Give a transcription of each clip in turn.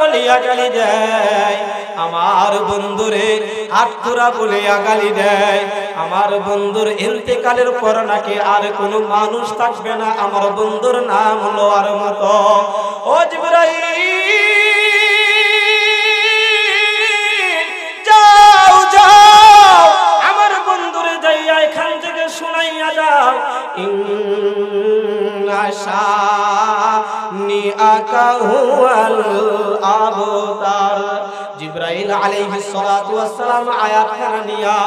বলিয়া গালি দেয়, আমার বন্ধুরে আটকুরা বলিয়া গালি দেয়, আমার বন্ধুর ইন্তেকালের পর নাকি আর কোনো মানুষ থাকবে না, আমার বন্ধুর নাম লোয়ার মতো। ও জিবরাইল যাও যাও আমার বন্ধুরে যাইয়া এখান থেকে শুনাইয়া যাও, ইন্না শানিআকা হুয়াল আবতার। জিবরাইল আলাইহিস সালাতু ওয়াস সালাম আয়াতখানা নিয়া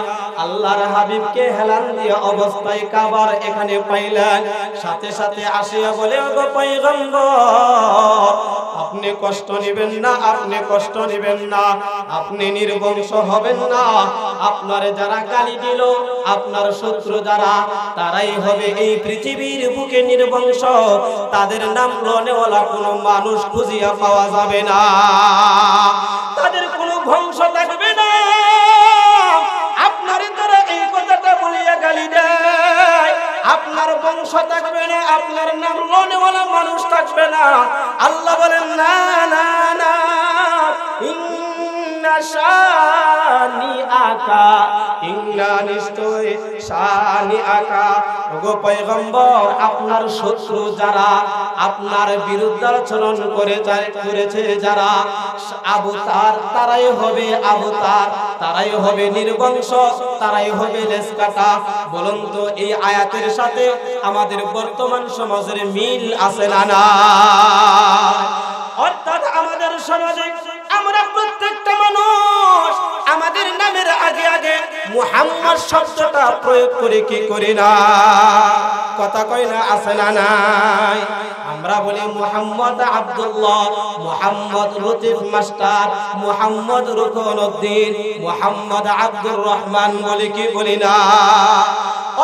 আল্লাহর হাবিবকে হেলান দিয়া অবস্থায় কাবার এখানে পাইলেন, সাথে সাথে আসিয়া বলে, ওগো পয়গম্বর আপনি কষ্ট নেবেন না, আপনি কষ্ট নেবেন না, আপনি নির্বংশ হবেন না। আপনারে যারা গালি দিল, আপনার শত্রু যারা, তারাই হবে এই পৃথিবীর বুকে নির্বংশ, তাদের নাম লনেওয়ালা কোনো মানুষ খুঁজিয়া পাওয়া যাবে না, তাদের কোনো বংশ থাকবে না। আপনার দ্বারা এই কথাটা বলিয়া গালি দেয়, আপনার বংশ থাকবে না, আপনার নাম লনেওয়ালা মানুষ থাকবে না। আল্লাহ বলেন না না না, ইন্না শানিআকা, ইন্না নিশ্চয় শানিআকা। ওগো পয়গম্বর আপনার শত্রু যারা, আপনার বিরুদ্ধাচরণ করেছে যারা, আবতার তারাই হবে আবতার, তারাই হবে নির্বংশ, তারাই হবে লেজ কাটা। বলুন তো এই আয়াতের সাথে আমাদের বর্তমান সমাজের মিল আছে না না? অর্থাৎ আমাদের সমাজে আমরা প্রত্যেকটা মানুষ আমাদের নামের আগে আগে মুহাম্মদ শব্দটা প্রয়োগ করে কি করি না? কথা কই না, আছে না নাই? আমরা বলি মুহাম্মদ আব্দুল্লাহ, মুহাম্মদ লতিফ মাস্টার, মুহাম্মদ রুকনুদ্দিন, মুহাম্মদ আব্দুর রহমান বলি কি বলি না?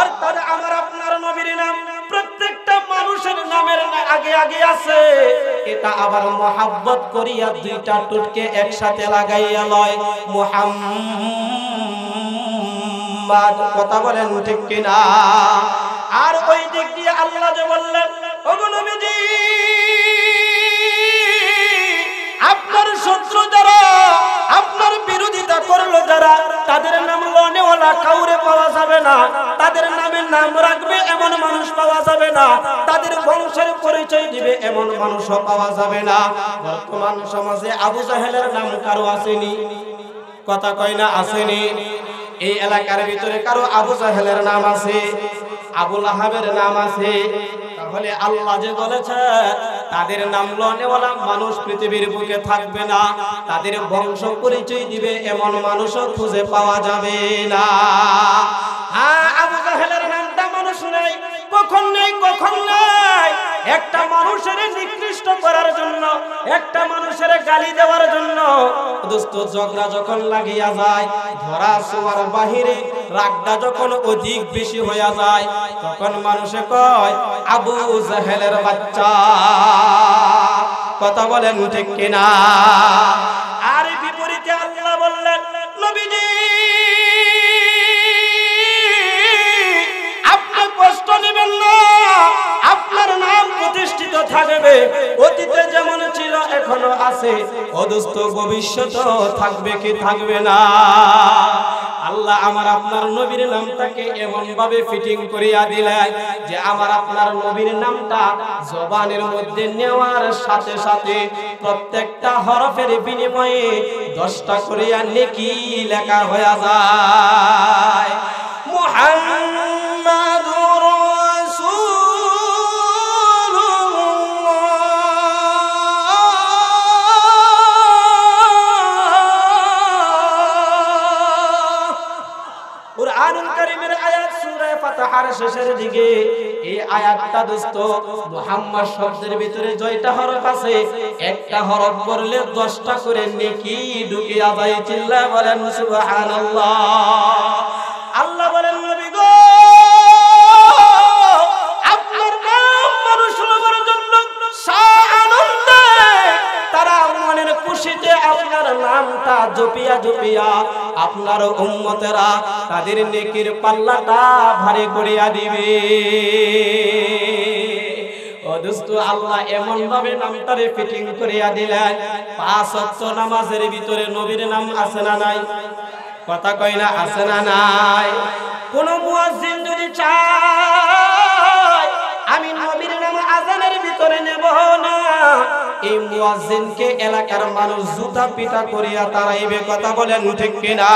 অর্থাৎ আমার আপনার নবীর নাম প্রত্যেকটা মানুষের নামের আগে আগে আছে। এটা আবার মোহাব্বত করিয়া দুইটা টুটকে একসাথে লাগাইয়া লয় মুহাম্মদ। কথা বলেন ঠিক কিনা? আর ওই দিক দিয়ে আল্লাহ যে বললেন, ওগো নবীজি আপনার শত্রু যারা, আপনার বিরোধিতা করলো যারা, তাদের নাম লনেওয়ালা কাউরে পাওয়া যাবে না, তাদের নামে নাম রাখবে এমন মানুষ পাওয়া যাবে না, তাদের বংশের পরিচয় দিবে এমন মানুষও পাওয়া যাবে না। বর্তমান সমাজে আবু জাহেলের নাম কারো আসেনি? কথা কয় না, আসেনি? এই এলাকার ভিতরে কারো আবু জাহেলের নাম আছে? আবু লাহাবের নাম আছে? তাহলে আল্লাহ যে বলেছে তাদের নাম লনেওয়ালা মানুষ পৃথিবীর বুকে থাকবে না, তাদের বংশ পরিচয় দিবে এমন মানুষও খুঁজে পাওয়া যাবে না। হ্যাঁ, আবু জাহেলের নামটা মানুষ নেই, কখন নেই, কখন নেই। একটা মানুষের নিকৃষ্ট করার জন্য, একটা মানুষের গালি দেওয়ার জন্য দোস্ত ঝগড়া যখন লাগিয়া যায়, ধরা ছোঁয়ার বাহিরে রাগটা যখন অধিক বেশি হইয়া যায়, তখন মানুষে কয় আবু জাহেলের বাচ্চা। কথা বলেন ঠিক কিনা? আর বিপরীতে আল্লাহ বললেন, নবীজি আপনি কষ্ট নেবেন না, আপনার নাম প্রতিষ্ঠিত থাকবে, অতীতে যেমন ছিল এখনো আছে, অদস্ত ভবিষ্যতেও থাকবে কি থাকবে না? আল্লাহ আমার আপনার নবীর নামটাকে এমন ভাবে ফিটিং করিয়া দিলেন যে আমার আপনার নবীর নামটা জবানের মধ্যে নেওয়ার সাথে সাথে প্রত্যেকটা হরফের বিনিময়ে 10টা করিয়া নেকি লেখা হয়ে যায়। মুহাম্মাদুর কুরআনুল কারীমের আয়াত সূরা ফাতিহার শেষের দিকে এই আয়াতটা দোস্ত মুহাম্মদ শব্দের ভিতরে জয়টা হরফ আছে, একটা হরফ পড়লে 10টা করে নেকি ঢুকিয়া যায়। চিল্লায় বলেন সুবহানাল্লাহ। আল্লাহ বলেন, নবী গো আপনার নাম মানুষ হওয়ার জন্য আনন্দে তারা মনের খুশিতে আপনার নামটা জপিয়া জপিয়া আপনার উম্মতেরা তাদের নেকির পাল্লাটা ভারী করিয়া দিবে। ও ও দোস্ত আল্লাহ এমন ভাবে নামটারে ফিটিং করিয়া দিলেন, 5 ওয়াক্ত নামাজের ভিতরে নবীর নাম আছে না নাই? কথা কয় না, আছে না নাই? কোন মুয়াজ্জিন যদি চায় আমি নবীর নাম আজানের ভিতরে নেব না, এই মুয়াজ্জিনকে এলাকার মানুষ জুতা পিটা করিয়া তাড়াইবে। কথা বলেন ঠিক কিনা?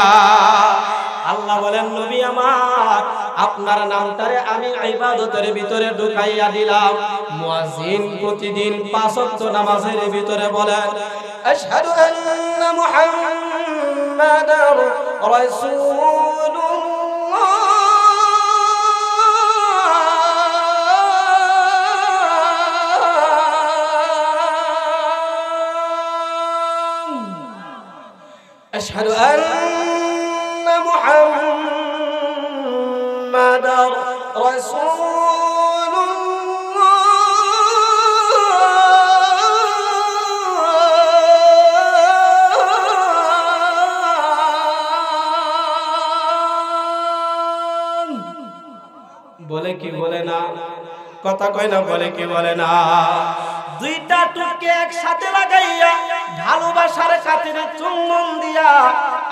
আল্লাহ বলেন নবী আমার আপনার নামটারে আমি ইবাদতের ভিতরে ঢুকাইয়া দিলাম। মুয়াজ্জিন প্রতিদিন 5 ওয়াক্ত নামাজের ভিতরে বলেন আশহাদু আন্না মুহাম্মাদার রাসূলুল্লাহ। আশহাদু আন্না মুহাম্মাদার রাসূলুল্লাহ। বলে কি বলে না? কথা কয় না, বলে কি বলে না? দুইটা টুককে একসাথে লাগাইয়া ভালোবাসার খাতিরে চুম্বন দিয়া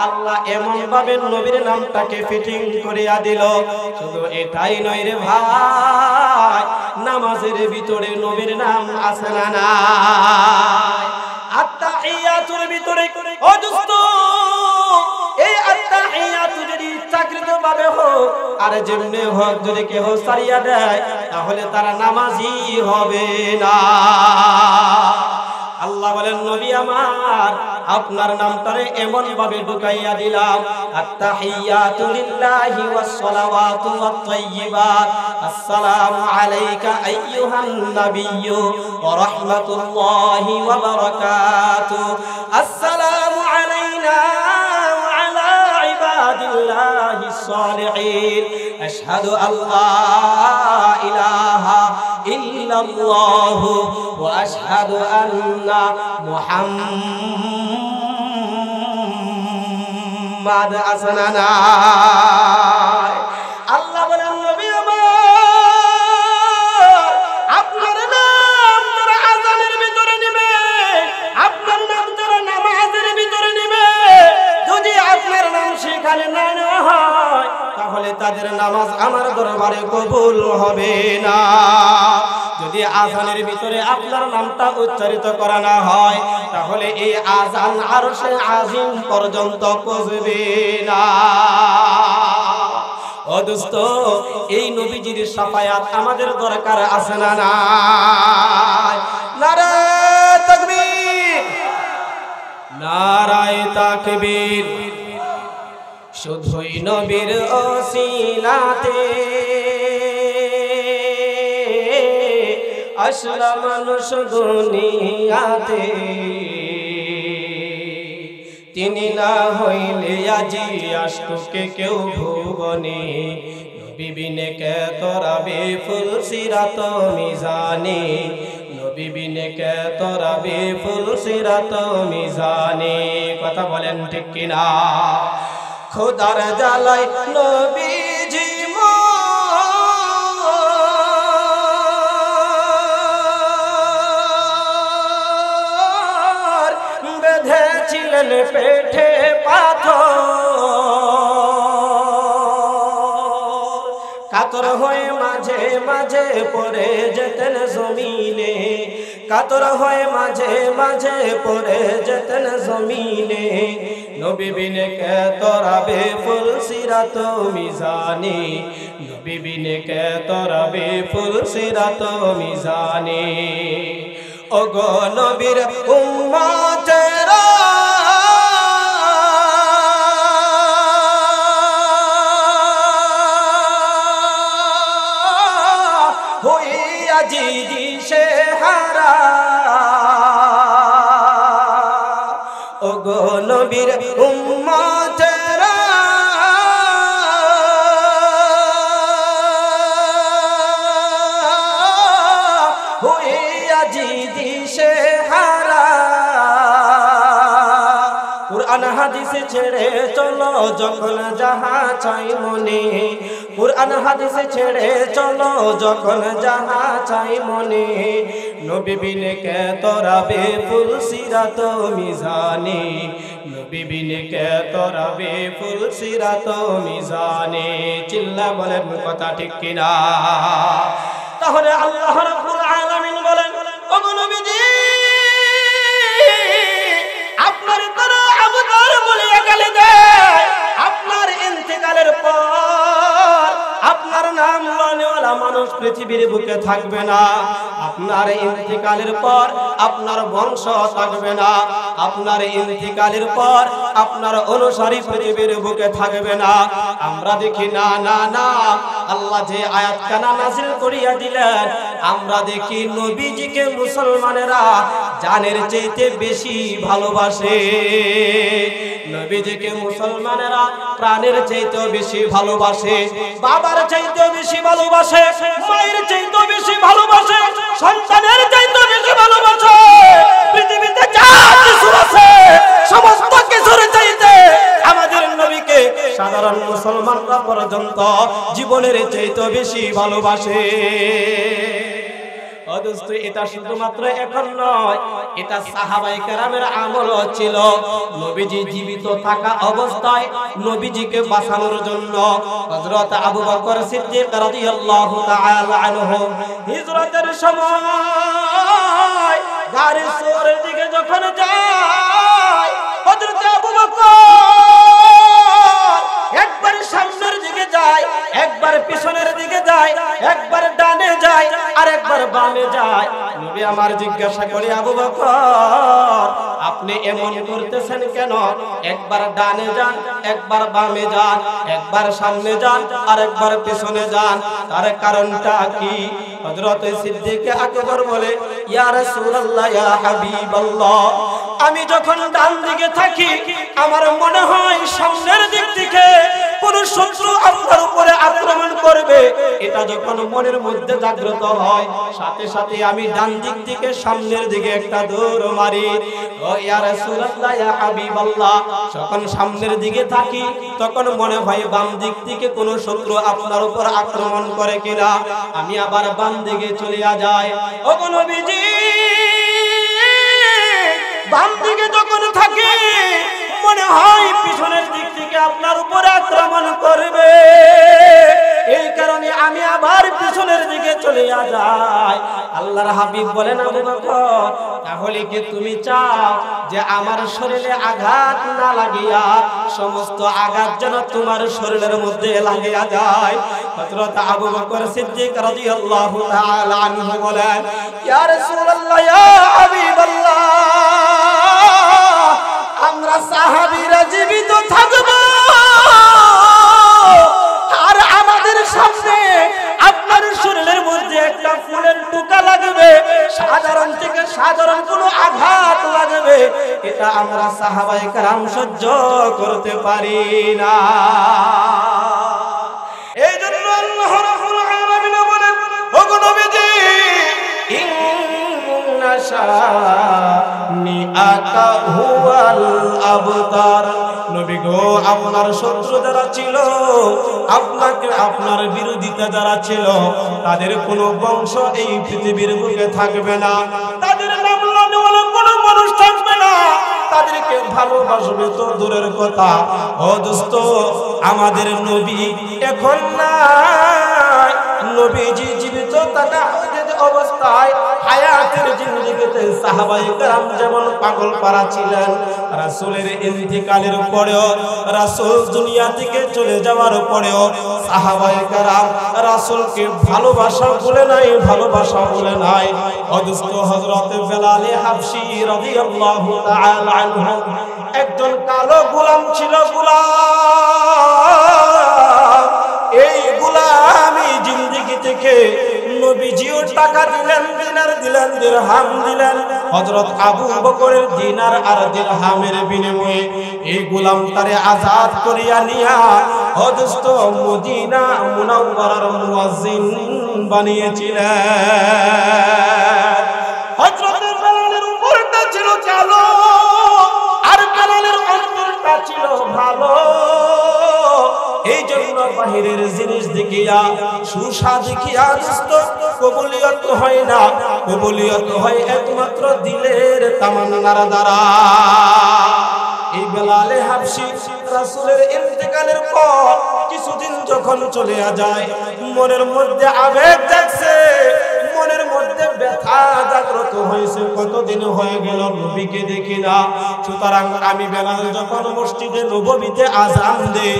আল্লাহ এমন ভাবে নবীর নামটাকে ফিটিং করিয়া দিল। শুধু এটাই নয় রে ভাই, নামাজের ভিতরে নবীর নাম আছে না নাই? আত্তাহিয়াতুর ভিতরে ও দোস্ত, এই আত্তাহিয়াতু যদি চাকরিত ভাবে হোক আর যেমনি হোক যদি কেহ সারিয়া দেয় তাহলে তারা নামাজি হবে না। আল্লাহ বলেন নবী আমার আপনার নামটারে এমন ভাবে ঢুকাইয়া দিলাম, আত্তাহিয়াতু লিল্লাহি ওয়াস সালাওয়াতু ওয়াত তাইয়্যিবাত, আসসালামু আলাইকা আইয়ুহান নাবিয়্যু ওয়া রাহমাতুল্লাহি ওয়া বারাকাতুহু, আসসালামু আলাইনা ওয়া আলা ইবাদিল্লাহিস সালিহিন, আশহাদু আল্লা ইলাহা ইল্লাল্লাহু ওয়া আশহাদু আন্না মুহাম্মাদ আসনানা। আল্লাহ বলেন নবী আমার আপনার নাম তারা আযানের ভিতরে নেবে, আপনার নাম তারা নামাজের ভিতরে নেবে। যদি আপনার নাম সেখানে না নেওয়া হয় তাহলে তাদের নামাজ আমার দরবারে কবুল হবে না। যদি আযানের ভিতরে আপনার নামটা উচ্চারিত করা না হয় তাহলে এই আযান আরশে আজিম পর্যন্ত পৌঁছবে না। ও দোস্ত, এই নবীজির শাফায়াত আমাদের দরকার আছে না নাই? নারায়ে তাকবীর, নারায়ে তাকবীর। শুধুই নবীর ওসিলাতে আসলা মানুষ দুনিয়াতে, তিনি না হইলে আজি আসতুকে কেউ ভুবনে। নবী বিনে কে তোরাবে ফুল সিরাত মিজানে, নবী বিনে কে তোরাবে ফুল সিরাত মিজানে। কথা বলেন ঠিক কিনা? খোদার জালায় নবীজি বেঁধেছিলেন পেটে পাথর, কাতর হয়ে মাঝে মাঝে পড়ে যেতেন জমিনে, কাতর হয়ে মাঝে মাঝে পড়ে যেতেন জমিনে। নবী বিনে কে তোরাবে ফুল সিরাত মিজানে, নবী বিনে কে তোরাবে ফুল সিরাত মিজানে। ওগো নবীর উম্মতেরা হইয়া জিদি সে হারা, ওগো নবীর উম্মতেরা হইয়া জিদি সে হারা। কুরআন হাদিসে ছেড়ে চলো যখন যাহা চাই মনে, কুরআন হাদিসে ছেড়ে চলো যখন যাহা চাই মনে, নবী বিনে কে তোরাবে ফুল সিরাত মিজানে, নবী বিনে কে তোরাবে ফুল সিরাত মিজানে। চিল্লা বলেন কথা ঠিক কিনা? তাহলে আল্লাহ রাব্বুল আলামিন বলেন, ওগো নবীজি আপনার দ্বারা আবদার বলিয়া গেলে দেয়, আপনার ইন্তেকালের পর আপনার নাম লওয়ালা মানুষ পৃথিবীর বুকে থাকবে না, আপনার ইন্তেকালের পর আপনার বংশ থাকবে না, আপনার ইন্তেকালের পর আপনার অনুসারী পৃথিবীর বুকে থাকবে না। আমরা দেখি না না না, আল্লাহ যে আয়াতখানা নাযিল করিয়া দিলেন, আমরা দেখি নবীজিকে মুসলমানেরা জানের চাইতে বেশি ভালোবাসে, নবীজিকে মুসলমানেরা প্রাণের চাইতেও বেশি ভালোবাসে, বাবার চাইতেও বেশি ভালোবাসে, মায়ের চাইতেও বেশি ভালোবাসে, সন্তানের চাইতেও বেশি ভালোবাসে। পৃথিবীতে যা কিছু আছে সমস্ত কিছুর চাইতে আমাদের নবীকে সাধারণ মুসলমানরা পর্যন্ত জীবনের চাইতেও বেশি ভালোবাসে। অদস্ত এটা শুধুমাত্র এখন নয়, এটা সাহাবায়ে কেরামের আমল ছিল। নবীজি জীবিত থাকা অবস্থায় নবীজিকে বাঁচানোর জন্য হযরত আবু বকর সিদ্দিক রাদিয়াল্লাহু তাআলা আনহু হিজরতের সময় গাড়ি সোরের দিকে যখন যায়, হযরত আবু বকর একবার সামনের দিকে যায়, একবার পিছনের দিকে যায়, একবার ডানে যায় আর একবার বামে যায়। নবী আমার জিজ্ঞাসা করে, আবু বকর আপনি এমন করতেছেন কেন? একবার ডানে যান, একবার বামে যান, একবার সামনে যান আর একবার পিছনে যান, তার কারণটা কি? হযরত সিদ্দিক আকবর বলে, ইয়া রাসূলুল্লাহ ইয়া হাবিবাল্লাহ, আমি যখন ডান দিকে থাকি আমার মনে হয় সামনের দিক থেকে কোন শত্রু আপনার উপরে আক্রমণ করবে, এটা যখন মনের মধ্যে জাগ্রত হয় সাথে সাথে আমি ডান দিক থেকে সামনের দিকে একটা দৌড় মারি। ও ইয়া রাসূলুল্লাহ ইয়া হাবিবাল্লাহ, যখন সামনের দিকে থাকি তখন মনে হয় বাম দিক থেকে কোন শত্রু আপনার উপর আক্রমণ করে কিনা, আমি আবার বাম দিকে চলে যাই। ও নবীজি বাম দিকে যখন থাকি মনে হয় পিছনের দিক থেকে আপনার উপরে আক্রমণ করবে, এই কারণে আমি আবার পিছনের দিকে চলে যাই। আল্লাহর হাবিব বলেন, আবু বকর তাহলে কি তুমি চাও যে আমার শরীরে আঘাত না লাগিয়া সমস্ত আঘাত যেন তোমার শরীরের মধ্যে লাগিয়া যায়? হযরত আবু বকর সিদ্দিক রাদিয়াল্লাহু তাআলা আনহু বলেন, ইয়া রাসূলুল্লাহ ইয়া হাবিবাল্লাহ, আমরা সাহাবীরা জীবিত থাকব আর আমাদের সামনে আপনার শরীরের মধ্যে একটা ফুলের টুকা লাগবে, সাধারণ থেকে সাধারণ কোনো আঘাত লাগবে, এটা আমরা সাহাবায়ে কেরাম সহ্য করতে পারি না। এই জন্য আল্লাহ রাব্বুল আলামিন বলেন, ওগো নবীজি ইন্না শানিআকা হুয়াল আবতার, নবী গো আপনার শত্রু যারা ছিল, আপনাকে আপনার বিরোধিতা যারা ছিল, তাদের কোনো বংশ এই পৃথিবীর বুকে থাকবে না, তাদের নাম লওয়ালা কোনো মানুষ থাকবে না, তাদেরকে ভালোবাসবে তো দূরের কথা। ও দোস্ত আমাদের নবী এখন নাই, নবীজি জীবিত থাকা অবস্থায় হায়াতের জিন্দেগিতে সাহাবায়ে কেরাম যেমন পাগল পারা ছিলেন, রাসূলের ইন্তিকালের পরেও রাসূল দুনিয়া থেকে চলে যাওয়ার পরেও সাহাবায়ে কেরাম রাসূলকে ভালোবাসা ভুলে নাই, ভালোবাসা ভুলে নাই। অদস্ত হযরত বেলাল হাবশী রাদিয়াল্লাহু তাআলা আনহু একজন কালো গোলাম ছিল, গোলাম, এই গোলামি জিন্দেগি থেকে নবীজিও টাকা দিলেন, দিনার দিলেন, দিরহাম দিলেন। হযরত আবু বকরের দিনার আর দিরহামের বিনিময়ে এই গোলামটারে আজাদ করিয়া নিয়া হযরত মদিনা মুনাওয়ারার মুয়াজ্জিন বানিয়েছিলেন। হযরত বেলালের উপরটা ছিল কালো আর বেলালের অন্তরটা দেখিয়া সুস্বাদ দেখিয়া দোস্ত কবুলিয়ত হয় না, কবুলিয়ত হয় একমাত্র দিলের তামান্নার দ্বারা। এই বেলালে হাবশি রাসূলের ইন্তেকালের পর কিছুদিন যখন চলে যায়, মনের মধ্যে আবেগ জাগছে, মনের মধ্যে ব্যথা জাগ্রত হয়েছে। কতদিন হয়ে গেল নবীকে দেখি না। সুতরাং আমি বেলাল যখন মসজিদে নববীতে আযান দেই,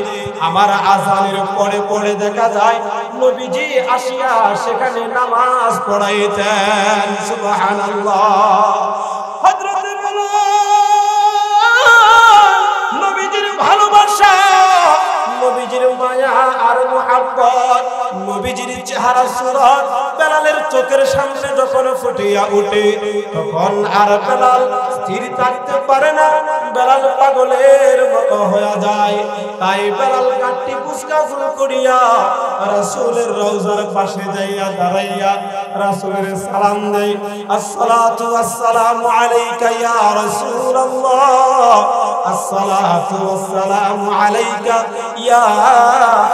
আমার আযানের পরে পরে দেখা যায় নবীজি আসিয়া সেখানে নামাজ পড়াইতেন। সুবহানাল্লাহ। হযরত বেলাল নবীজির ভালোবাসা, নবীজির মায়া আর মুহাব্বত, নবীজির চেহারা সুরত বেলালের চোখের সামনে যখন ফুটিয়া ওঠে, তখন আর বেলাল স্থির থাকতে পারে না, বেলাল পাগলের মতো হয়ে যায়। তাই বেলাল গাঁটটি বুসকা ফুল করিয়া রাসূলের রওজার পাশে যাইয়া দাঁড়াইয়া রাসূলের সালাম দেয়, আসসালাতু ওয়াসসালামু আলাইকা ইয়া রাসূলুল্লাহ, আসসালাতু ওয়াসসালামু আলাইকা ইয়া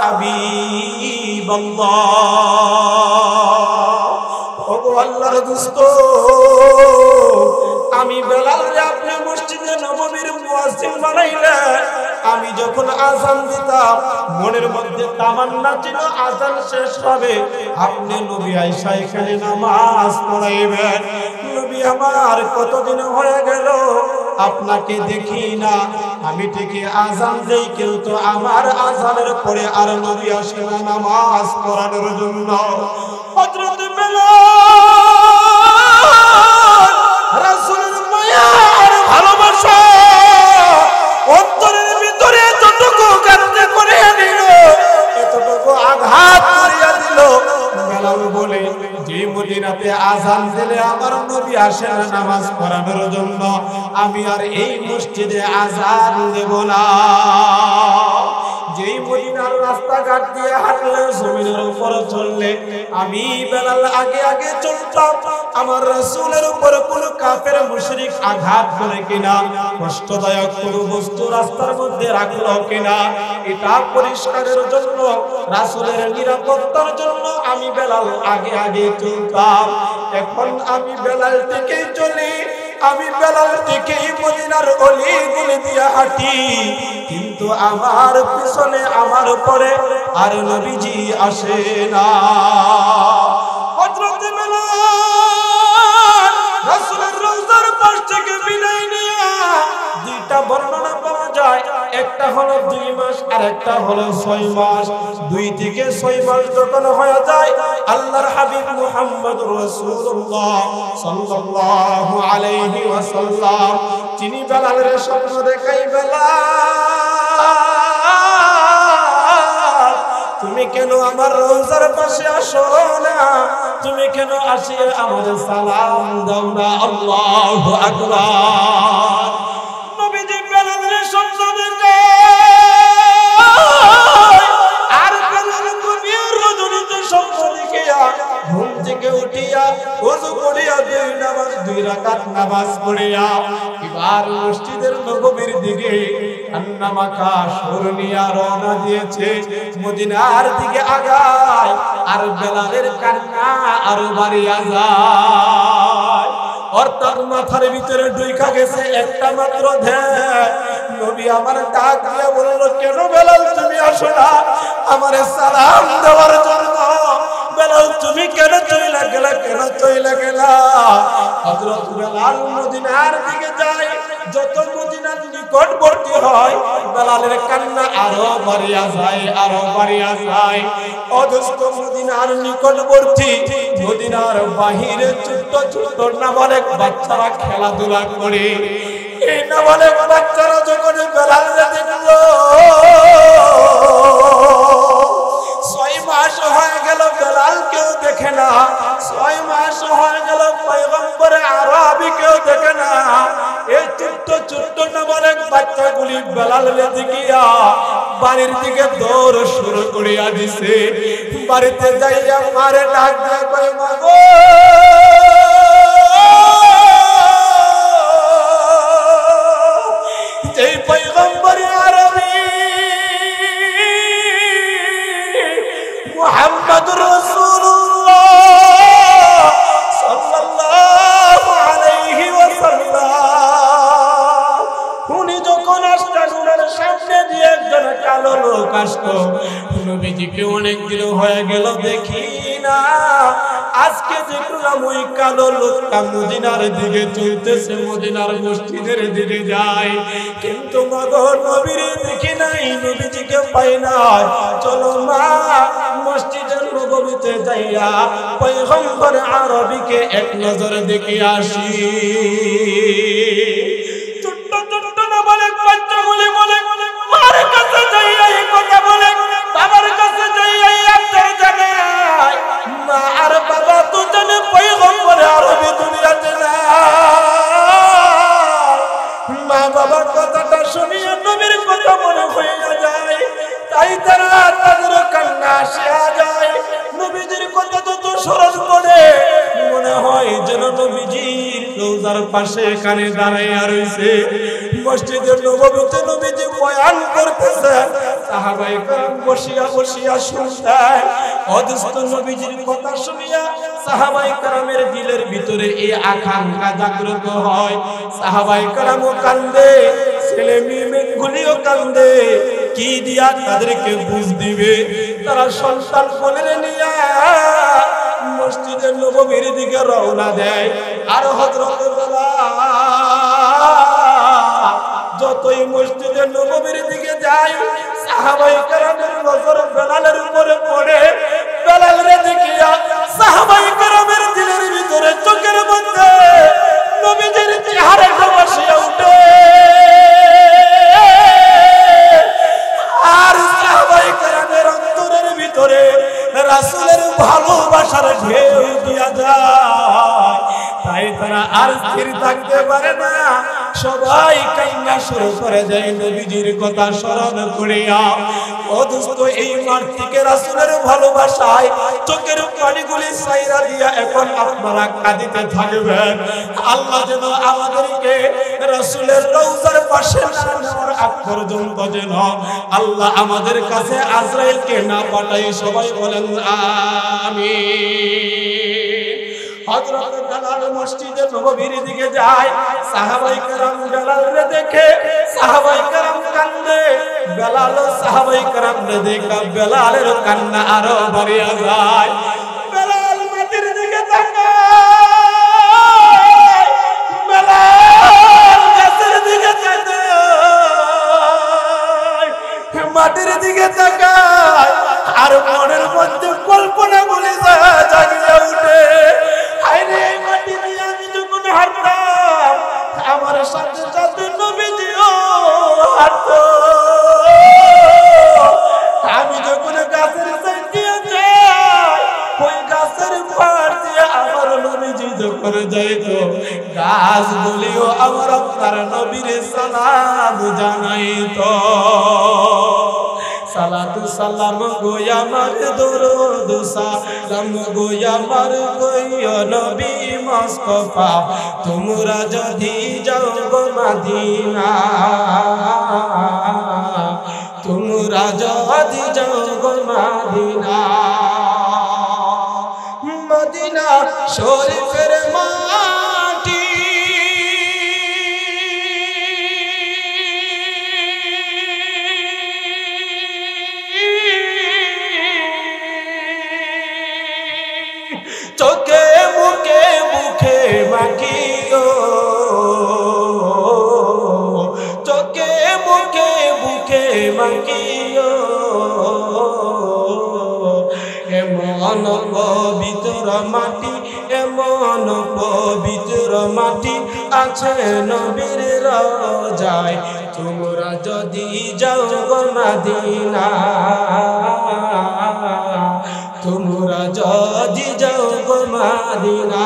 হাবিবাল্লাহ। ওগো আল্লাহর দোস্ত, আমি বেলাল রে আপনি মসজিদে নববীর মুয়াজ্জিন বানাইলেন। আমি যখন আযান দিতাম মনের মধ্যে তামান্না ছিল আযান শেষ হবে আপনি নবী আয়েশা এখানে নামাজ পড়াইবেন। নবী আমার কতদিন হয়ে গেল আপনাকে দেখি না। আমি ঠিকই আযান দেই, কিন্তু আমার আযানের পরে আর নবী আসে না নামাজ পড়ানোর জন্য। হযরত বেলাল রাসূলের মায়া আর ভালোবাসা অন্তরের ভিতরে যতটুকু কাটতে করে নিল, এতটুকু আঘাত করিয়া দিল। বেলাল বলে, যে মদিনাতে আযান দিলে আমার নবী আসে না নামাজ পড়ানোর জন্য, আমি আর এই মসজিদে আযান দেব না। যেই মদিনার রাস্তাঘাট দিয়ে হাঁটলে, জমিনের উপর চললে, আমি বেলাল আগে আগে চলতাম। আমার রাসূলের উপর কোন কাফের মুশরিক আঘাত করে কিনা, কষ্টদায়ক কোন বস্তু রাস্তার মধ্যে রাখলো কিনা, এটা পরিষ্কারের জন্য, রাসূলের নিরাপত্তার জন্য আমি বেলাল আগে আগে চলতাম। এখন আমি বেলাল থেকেই চলি, আমি বেলাল থেকেই মদিনার অলি গলি দিয়ে হাঁটি, কিন্তু আমার পিছনে আমার পরে আর নবীজি আসে না। হযরত বেলাল রাসূলের রওজার পাশ থেকে বিদায় নিয়ে দুইটা বর্ণনা পাওয়া যায়, একটা হলো 2 মাস আর একটা হলো 6 মাস। 2 থেকে 6 মাস যখন হয়ে যায়, আল্লাহর হাবিব মুহাম্মদুর রাসূলুল্লাহ সাল্লাল্লাহু আলাইহি ওয়াসাল্লাম তিনি বেলালের স্বপ্ন দেখাই, বেলাল তুমি কেন আমার রওজার পাশে আসো না, তুমি কেন আসিয়া আমাদের সালাম দাও না। আল্লাহু আকবার। নবীজি বেলালের স্বপ্ন দেখায়, আর বেলাল গভীর রজনীতে স্বপ্ন দেখিয়া ঘুম থেকে উঠিয়া ওযু করিয়া 2 রাকাত নামাজ পড়িয়া এবার মসজিদের নববীর দিকে আন্নামাকা সুর নিয়া রওনা দিয়েছে, মদিনার দিকে আগায়। আর বেলালের কান্না আরো বাড়িয়া যায়, অর্থাৎ মাথার ভিতরে ঢুইকা গেছে একটা মাত্র ধ্যান। নবী আমার ডাক দিয়া বলল, কেন বেলাল তুমি আসো না আমারে সালাম দেওয়ার জন্য? বেলাল তুমি কেন চইলা গেলা, কেন চইলা গেলা? হযরত বেলাল মদিনার দিকে যায়, যত মদিনার নিকটবর্তী হয় বেলালের কান্না আরো বাড়িয়া যায়, আরো বাড়িয়া যায়। অদস্ত মদিনার নিকটবর্তী, মদিনার বাহিরে ছোট্ট ছোট্ট নাবালক বাচ্চারা খেলাধুলা করে। এই নাবালক বাচ্চারা যখন বেলালকে দেখলো, 6 মাস হয়ে গেল বেলাল কেউ দেখে না, 6 মাস হয়ে গেল পয়গম্বর আরবি কেউ দেখে না। এই ছোট্ট ছোট্ট নাবালক বাচ্চাগুলি বেলালকে দেখিয়া বাড়ির দিকে দৌড় শুরু করিয়া দিছে। বাড়িতে যাইয়া মারে ডাক দিয়ে কয়, মা গো যেই পয়গম্বর আরবি নবীকে অনেক দিন হয়ে গেল দেখি না। আজকে দেখলাম ওই কালো লোকটা মদিনার দিকে চলতেছে, মদিনার মসজিদের দিকে যায়, কিন্তু মগর নবীর দেখি নাই, নবীজিকে পাই নাই। চলো মা মসজিদের নববীতে যাইয়া পয়গম্বর আরবীকে এক নজর দেখে আসি। ছোট্ট ছোট্ট না বলে বাচ্চাগুলি বলে মার কাছে যাইয়া এই কথা বলে, বাবার কাছে যাইয়া এই আবদার জানায়, মা আর বাবা তো জানে পয়গম্বর আরবী দুনিয়াতে না। মা বাবার কথাটা শুনিয়া নবীর কথা মনে হইয়া যায়, তাই তারা তাদের কান্না আসিয়া যায়। নবীজির কথা যত স্মরণ করে মনে হয় যেন নবীজির রওজার পাশে এখানে দাঁড়াইয়া রইছে। মসজিদের নববীতে নবীজি বয়ান করতেছে, সাহাবায়ে কেরাম বসিয়া বসিয়া শুনতেন। অদৃষ্ট নবীজির কথা শুনিয়া সাহাবায়ে কেরামের দিলের ভিতরে এই আকাঙ্ক্ষা জাগ্রত হয়। সাহাবায়ে কেরামও কান্দে, ছেলে মেয়েগুলিও কান্দে, কি দিয়া তাদেরকে বুঝ দিবে? তারা সন্তান কোলে নিয়ে মসজিদের নববীর দিকে রওনা দেয়। আর হযরত বেলাল যতই মসজিদের নববীর দিকে যায়, সাহাবায়ে কেরামের নজর বেলালের উপরে পড়ে। বেলালরে দেখিয়া সাহাবায়ে কেরামের দিলের ভিতরে চোখের মধ্যে নবীজির চেহারাটা ভাসিয়া ওঠে। আর সাহাবায়ে কেরামের অন্তরের ভিতরে রাসূলের ভালোবাসার ঢেউ দিয়া যায়। তাই তারা আর স্থির থাকতে পারে না, সবাই কান্না শুরু করে দেয় নবীজির কথা স্মরণ করিয়া। ও দোস্ত, এই মাঠ থেকে রাসূলের ভালোবাসায় চোখের পানিগুলি ছাইরা দিয়া এখন আপনারা কাঁদিতে থাকবেন। আল্লাহ যেন আমাদেরকে রাসূলের রওজার পাশে না নেওয়ার আগ পর্যন্ত যেন আল্লাহ আমাদের কাছে আজরাইলকে না পাঠায়। সবাই বলেন আমিন। হযরত বেলাল মসজিদের নববীর দিকে যায়, সাহাবায়ে কেরাম বেলালরে দেখে সাহাবায়ে কেরাম কান্দে। বেলাল সাহাবায়ে কেরামরে দেখা বেলালের কান্না আরো বাড়িয়া যায়। বেলাল মাটির দিকে তাকায়, বেলাল গাছের দিকে তাকায়, মাটির দিকে তাকায়, আর মনের মধ্যে কল্পনা গুলি জাগিয়ে ওঠে। এই মাটি নিয়ে আমি যখন হাঁটতাম, আমার সাথে সাথে নবীজিও হাঁটতো। আমি যখন গাছের সাইডে যাই, ওই গাছের পাড় দিয়ে আমার নবীজি যখন যাইত, গাছগুলিও আমার আপনার নবীর সালাম জানাইতো। সালাতু সালাম গোয়া আমার দরুদ সালাম গোয়া আমার কইও নবী মুস্তাফা, তোমরা যদি যাও গো মদিনা, তোমরা যদি যাও গো মদিনা, মদিনা শরীফের মাটি চোখে মুখে মুখে মাখিও, চোখে মুখে মুখে মাখিও, এমন পবিত্র মাটি, এমন পবিত্র মাটি আছে নবীর রওজায়, তোমরা যদি যাও গো মদিনা, তোমরা যদি যাও গো মদিনা।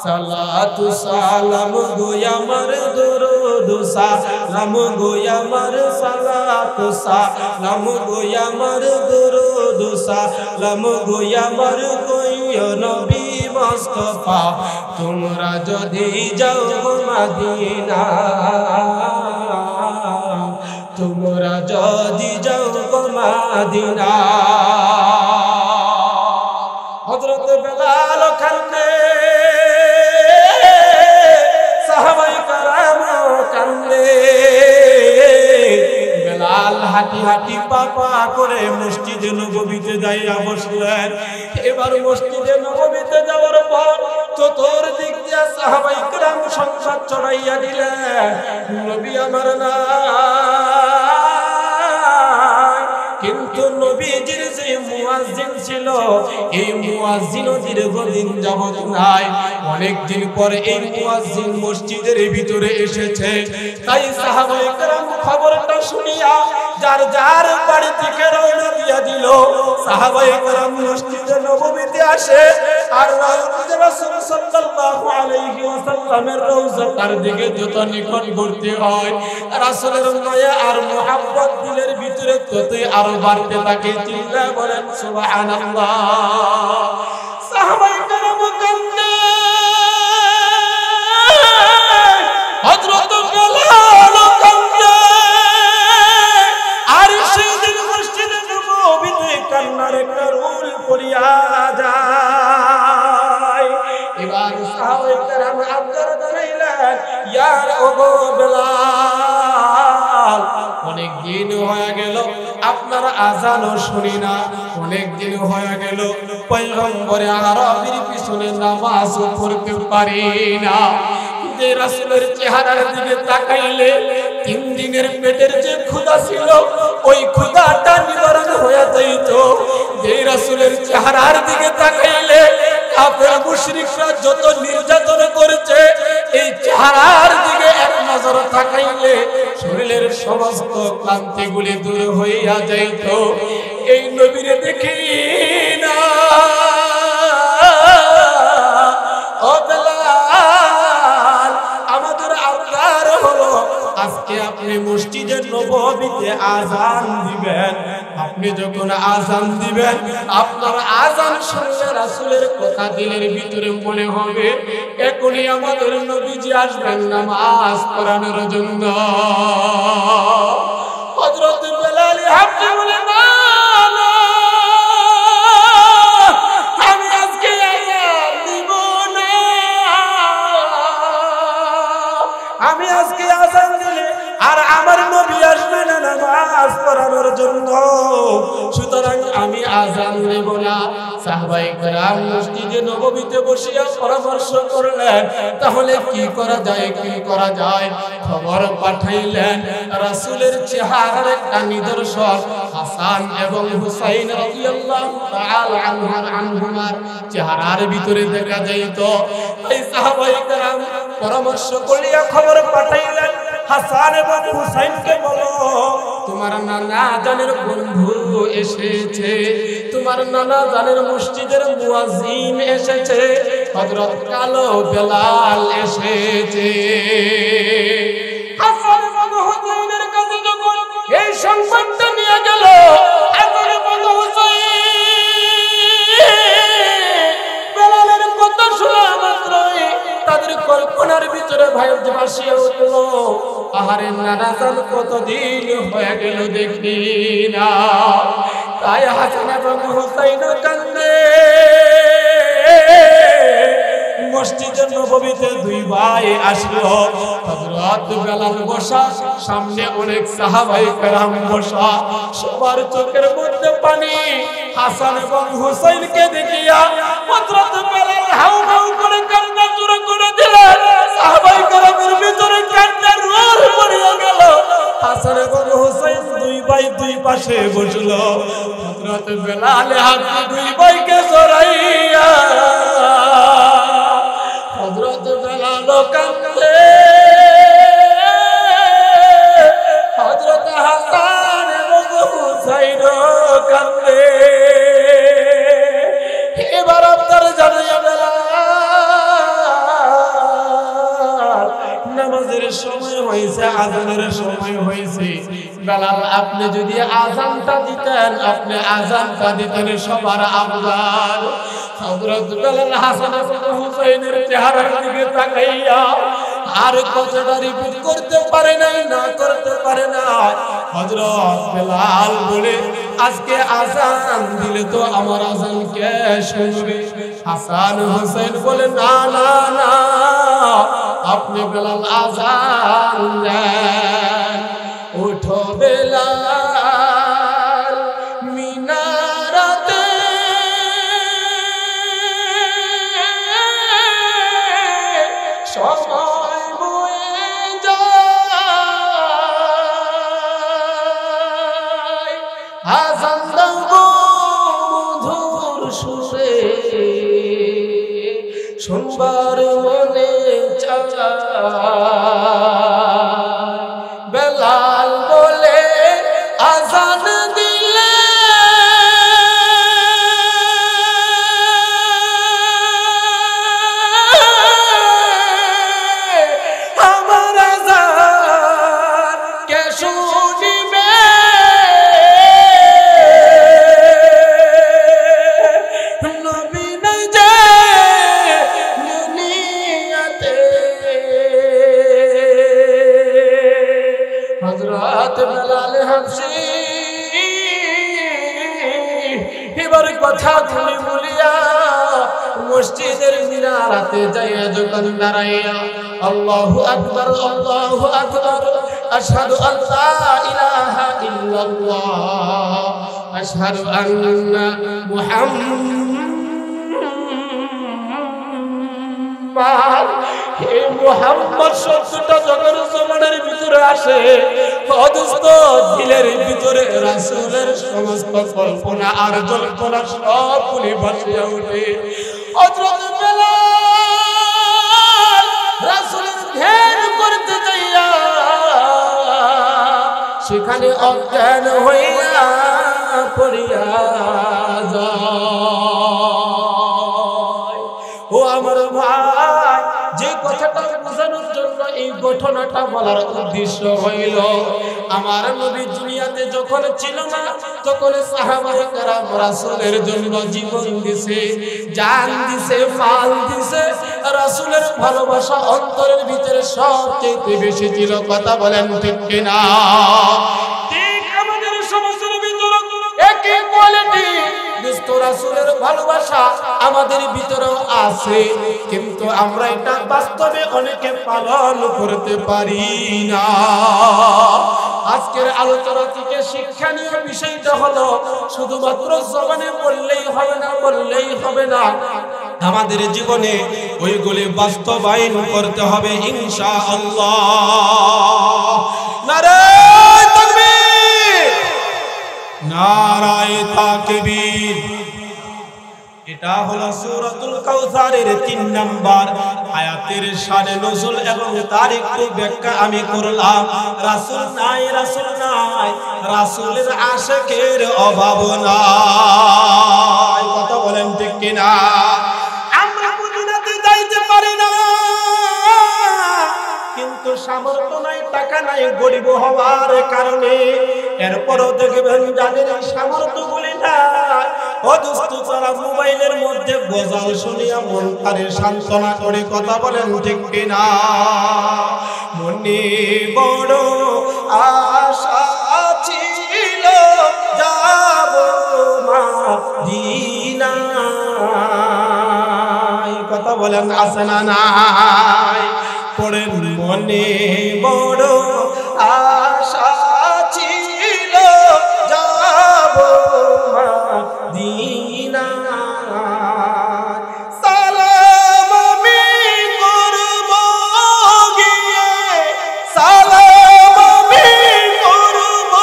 সালাতু সালাম গো আমার দরুদ সালাম গো আমার, সালাতু সালাম গো আমার দরুদ সালাম গো আমার কইও নবী মুস্তাফা, তোমরা যদি যাও গো মদিনা, তোমরা যদি যাও গো মদিনা। হযরত বেলাল কান্দে, সাহাবায়ে কেরাম কান্দে। বেলাল হাঁটি হাঁটি পা পা করে মসজিদে নববীতে যাইয়া বসলেন। এবার মসজিদে নববীতে যাওয়ার পর চতুর্দিক দিয়ে সাহাবায়ে কেরাম সংবাদ ছড়াইয়া দিলেন, নবী আমার না। কিন্তু নবীজির যে মুয়াজ্জিন ছিল, এই মুয়াজ্জিনও দীর্ঘদিন যাবত নাই। অনেকদিন পরে এই মুয়াজ্জিন মসজিদের ভিতরে এসেছে। তাই সাহাবায়ে কেরাম খবরটা শুনিয়া যার যার বাড়ি থেকে রওনা দিয়া দিল। সাহাবায়ে কেরাম মসজিদে নববীতে আসে আর রাসূল সাল্লাল্লাহু আলাইহি ওয়াসাল্লামের রওজার দিকে যত নিকটবর্তী হয়, রাসূলের মায়া আর মুহাব্বত দিলের ভিতরে ততই আরো বাড়তে থাকে। চিল্লায় বলেন সুবহানাল্লাহ। সাহাবায়ে কেরাম কান্দে, হযরত বেলাল কান্দে, আর সেই দিন মসজিদে নববীতে কান্নার একটা রোল পড়িয়া যায়। এবার সাহাবায়ে কেরাম আবদার জানাইলেন, ইয়া ওগো বেলাল, অনেক দিন হয়ে গেল আপনার আজানও শুনি না, অনেক দিন হয়ে গেল পয়গম্বরে আরবির পিছনে নামাজ পড়তে পারি না। যে রাসূলের চেহারার দিকে তাকাইলে 3 দিনের পেটের যে ক্ষুধা ছিল, ওই ক্ষুধাটা নিবারণ হয়ে যাইত। যে রাসূলের চেহারার দিকে তাকাইলে কাফের মুশরিকরা যত নির্যাতন করেছে, এই চেহারার দিকে এক নজর তাকাইলে শরীরের সমস্ত ক্লান্তিগুলি দূর হইয়া যাইত। এই নবীরে দেখি না ও বেলাল, আমাদের আবদার হলো আজকে আপনি মসজিদের নববীতে আযান দিবেন। আপনি যখন আযান দিবেন, আপনার আযান শুনলে রাসূলের কথা দিলের ভিতরে মনে হবে এখনই আমাদের নবীজি আসবেন নামাজ পড়ানোর জন্য। হযরত বেলাল আপনি বলেন, না না, আমি আজকে আযান দিব না। আমি আজকে আযান দিলে আর আমার নবী আসবে না নামাজ পড়ানোর জন্য, সুতরাং আমি আযান দেব না। সাহাবায়ে কেরাম মসজিদে নববীতে বসিয়া পরামর্শ করলেন, তাহলে কি করা যায়, কি করা যায়। খবর পাঠাইলেন রাসূলের চেহারার একটা নিদর্শন হাসান এবং হুসাইন রাদিয়াল্লাহু তাআলা আনহুমার চেহারার ভিতরে দেখা যাইত। এই সাহাবায়ে কেরাম পরামর্শ করিয়া খবর পাঠাইলেন, হাসান এবং হুসাইনকে বলো, তোমার নানা জানের বন্ধু এসেছে, তোমার নানা জানের মসজিদের মুয়াজ্জিন এসেছে, হযরত কালো বেলাল এসেছে। হাসান এবং হুসাইনের কাছে যখন এই সংবাদটা নিয়ে গেল, হাসান এবং হুসাইন বেলালের কথা শোনা মাত্রই তাদের কল্পনার ভিতরে ভয় ভাসিয়ে উঠল। আহারে নানা জান কতদিন হয়ে গেল দেখি না। তাই হাসান এবং হুসাইন কান্দে। মসজিদে নববীতে 2 ভাই আসলো। হযরত বেলাল বসা, সামনে অনেক সাহাবায়ে কেরাম বসা, সবার চোখের মধ্যে পানি। হাসান এবং হুসাইনকে দেখিয়া হযরত বেলাল হাউ হাউ করে কান্না শুরু করে দিলেন। সাহাবায়ে কেরামের ভিতরে কান্নার রোল পড়িয়া গেল। হাসান এবং হুসাইন 2 ভাই 2 পাশে বসলো। হযরত বেলাল হাত 2 ভাইকে জড়াইয়া হযরত বেলাল কান্দে। হযরত হাসান এবং হুসাইন কান্দে। এবার আপনারা জানাইয়া বেলাল, নামাজের সময় হয়েছে, আযানের সময় হয়েছে। বেলাল আপনি যদি আযানটা দিতেন, আপনি আযানটা দিতেন সবার আবদার। হযরত বেলাল হাসান এবং হুসাইনের চেহারার দিকে তাকাইয়া আর কথাটা রিপিট করতে পারে নাই, না করতে পারে না। হযরত বেলাল বলে, আজকে আযান দিলে তো আমার আযান কে শুনবে? হাসান হুসাইন বলে, না না না, আপনি বেলাল আযান দেন। উঠো বেলাল, সময় বয়ে যায় আজান দাও মধুর সুরে শুনবার মনে চায় বেলাল বলে আজান দিলে আমার আজান কে শুনিবে নবী নাই যে দুনিয়াতে হযরত বেলাল হাবশী এবার কথা বলিয়া মসজিদের মিনারাতে যাইয়া যখন দাঁড়াইয়া আল্লাহু আকবার আশহাদু আল্লা ইলাহা ইল্লাল্লাহ আশহাদু আন্না মুহাম্মদ শব্দটা যখন জবানের ভিতরে আসে অদস্ত দিলের ভিতরে রাসূলের সমস্ত কল্পনা আর জল্পনা সব ভুলে ভাসিয়া ওঠে হযরত বেলাল রাসূলের ধ্যান করতে যাইয়া সেখানে অজ্ঞান হইয়া পড়িয়া যায় ও আমার ভাই যে কথাটা বোঝানোর জন্য এই ঘটনাটা বলার উদ্দেশ্য হইল আমার নবী দুনিয়াতে যখন ছিল না তখন সাহাবায়ে কেরাম রাসূলের জন্য জীবন দিয়েছে জান দিয়েছে মাল দিয়েছে রাসূলের ভালোবাসা অন্তরের ভিতরে সবচেয়ে বেশি ছিল কথা বলেন ঠিক কিনা ঠিক আমাদের সমাজের ভিতরে একই কোয়ালিটি দোস্ত রাসূলের ভালোবাসা আমাদের ভিতরেও আছে কিন্তু আমরা এটা বাস্তবে অনেকে পালন করতে পারি না আজকের আলোচনা থেকে শিক্ষণীয় বিষয়টা হলো শুধুমাত্র জবানে বললেই হবে না আমাদের জীবনে ওইগুলি বাস্তবায়ন করতে হবে ইনশাআল্লাহ নারায়ে তাকবীর নারায়ে তাকবীর এটা হলো সূরাতুল কাউসারের 3 নাম্বার আয়াতের শানে নজুল এবং তার একটু ব্যাখ্যা আমি করলাম রাসূল নাই রাসূলের আশিকের অভাব নাই কথা বলেন ঠিক কিনা আমরা মদিনাতে যাইতে পারি না কিন্তু সামর্থ্য নাই টাকা নাই গরিব হওয়ার কারণে এরপরও দেখবেন যাদের সামর্থ্য গুলি নাই ও দোস্ত তারা মোবাইলের মধ্যে গজল শুনিয়া মনটারে সান্তনা করে কথা বলেন ঠিক কিনা মনে বড় আশা ছিল যাব মদিনায় কথা বলেন আছে না নাই পড়েন মনে বড় আশা ছিল যাব মদিনায় সালাম আমি করব গিয়ে সালাম আমি করব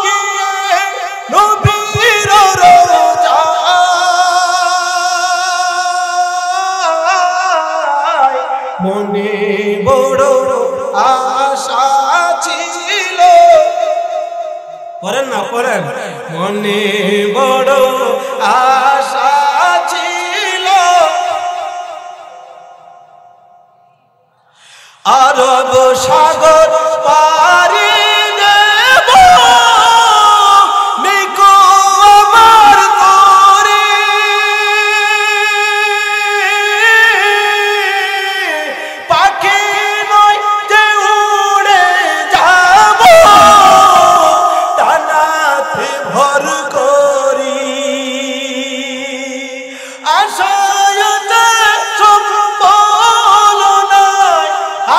গিয়ে নবীর রোজায় মনে বড় আশা ছিল পড়েন না পড়েন মনে বড় আশা ছিল আরব সাগর পারি দেব নিকো আমার তরি পাখি নয় যে উড়ে যাব টানাতে ভর করি আশায় যে সম্বল নাই